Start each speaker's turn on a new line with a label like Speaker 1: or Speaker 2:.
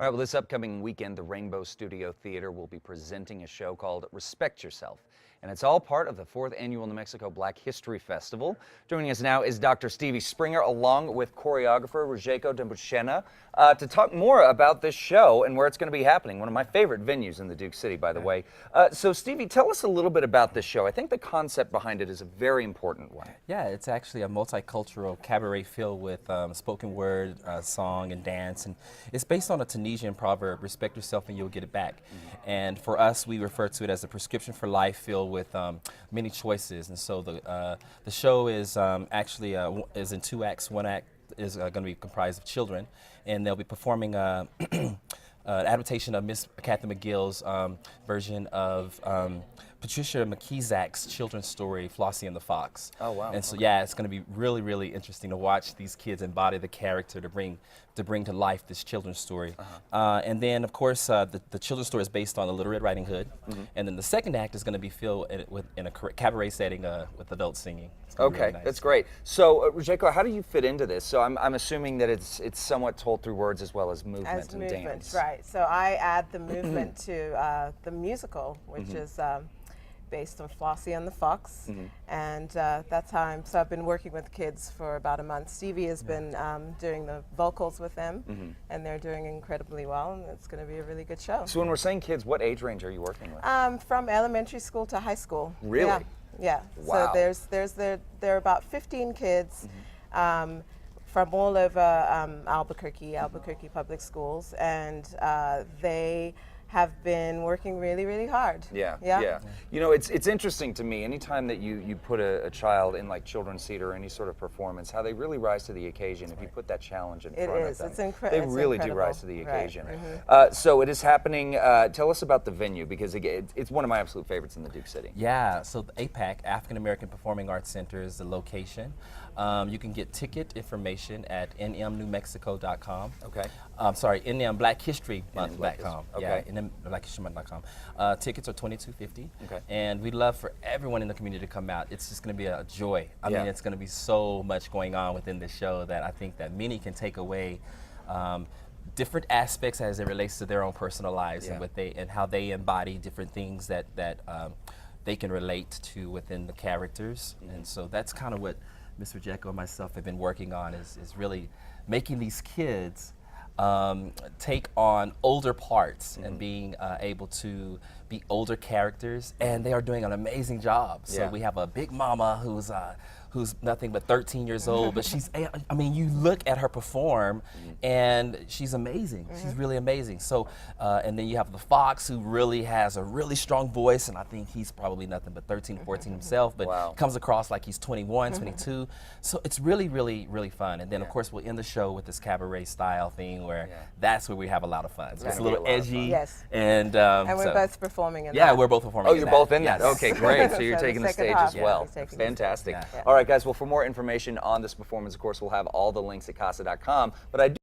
Speaker 1: All right, well, this upcoming weekend, the Rainbow Studio Theater will be presenting a show called Respect Yourself. And it's all part of the 4th Annual New Mexico Black History Festival. Joining us now is Dr. Stevie Springer, along with choreographer Rujeko Dembuchena, to talk more about this show and where it's going to be happening. One of my favorite venues in the Duke City, by the way. So, Stevie, tell us a little bit about this show. I think the concept behind it is a very important one.
Speaker 2: Yeah, it's actually a multicultural cabaret filled with spoken word, song, and dance. And it's based on a Tunisian proverb, respect yourself and you'll get it back. And for us, we refer to it as a prescription for life filled with many choices. And so the show is actually is in 2 acts. 1 act is going to be comprised of children, and they'll be performing an adaptation of Miss Kathy McGill's version of Patricia McKeezak's children's story, Flossie and the Fox.
Speaker 1: Oh, wow.
Speaker 2: And so, yeah, it's going to be really, really interesting to watch these kids embody the character to bring to life this children's story. And then, of course, the children's story is based on the Little Red Riding Hood. And then the 2nd act is going to be filled in a cabaret setting with adults singing.
Speaker 1: Okay,
Speaker 2: really nice.
Speaker 1: That's great. So, Rujeko, how do you fit into this? So I'm assuming that it's somewhat told through words as well as movement and dance.
Speaker 3: Right. So I add the movement to the musical, which is based on Flossie and the Fox, and that's how so I've been working with kids for about a month. Stevie has been doing the vocals with them, and they're doing incredibly well, and it's going to be a really good show.
Speaker 1: So when we're saying kids, what age range are you working with?
Speaker 3: From elementary school to high school.
Speaker 1: Really?
Speaker 3: Yeah. Yeah.
Speaker 1: Wow.
Speaker 3: So there are about 15 kids from all over Albuquerque Public Schools, and they have been working really, really hard.
Speaker 1: Yeah. You know, it's interesting to me, anytime that you put a child in like children's theater or any sort of performance, how they really rise to the occasion if you put that challenge in front of them.
Speaker 3: It's
Speaker 1: They
Speaker 3: incredible.
Speaker 1: really do rise to the occasion.
Speaker 3: Right.
Speaker 1: So it is happening, tell us about the venue, because again, it's one of my absolute favorites in the Duke City.
Speaker 2: Yeah, so the APAC, African American Performing Arts Center, is the location. You can get ticket information at nmnewmexico.com.
Speaker 1: Okay.
Speaker 2: Sorry, nmblackhistorymonth.com.
Speaker 1: Okay.
Speaker 2: Yeah, nmblackhistorymonth.com. Tickets are $22.50.
Speaker 1: Okay.
Speaker 2: And we'd love for everyone in the community to come out. It's just going to be a joy. I mean, it's going to be so much going on within this show that I think that many can take away different aspects as it relates to their own personal lives and how they embody different things that they can relate to within the characters. And so that's kind of what Mr. Rujeko and myself have been working on, is really making these kids take on older parts and being able to be older characters, and they are doing an amazing job. So we have a big mama who's nothing but 13 years old, but she's, I mean, you look at her perform and she's amazing. She's really amazing. So, and then you have the Fox, who really has a really strong voice, and I think he's probably nothing but 13, 14 himself, but comes across like he's 21, 22. So it's really, really, really fun. And then of course we'll end the show with this cabaret style thing where that's where we have a lot of fun. So it's a little edgy. And
Speaker 3: we're both performing in that.
Speaker 2: Yeah, we're both performing in
Speaker 1: you're
Speaker 2: that.
Speaker 1: both in that? Okay, great. So you're
Speaker 3: So
Speaker 1: taking the
Speaker 3: second
Speaker 1: stage
Speaker 3: half,
Speaker 1: as well.
Speaker 3: taking the
Speaker 1: Fantastic.
Speaker 3: stage.
Speaker 1: All right, guys, well, for more information on this performance, of course, we'll have all the links at casa.com. But I do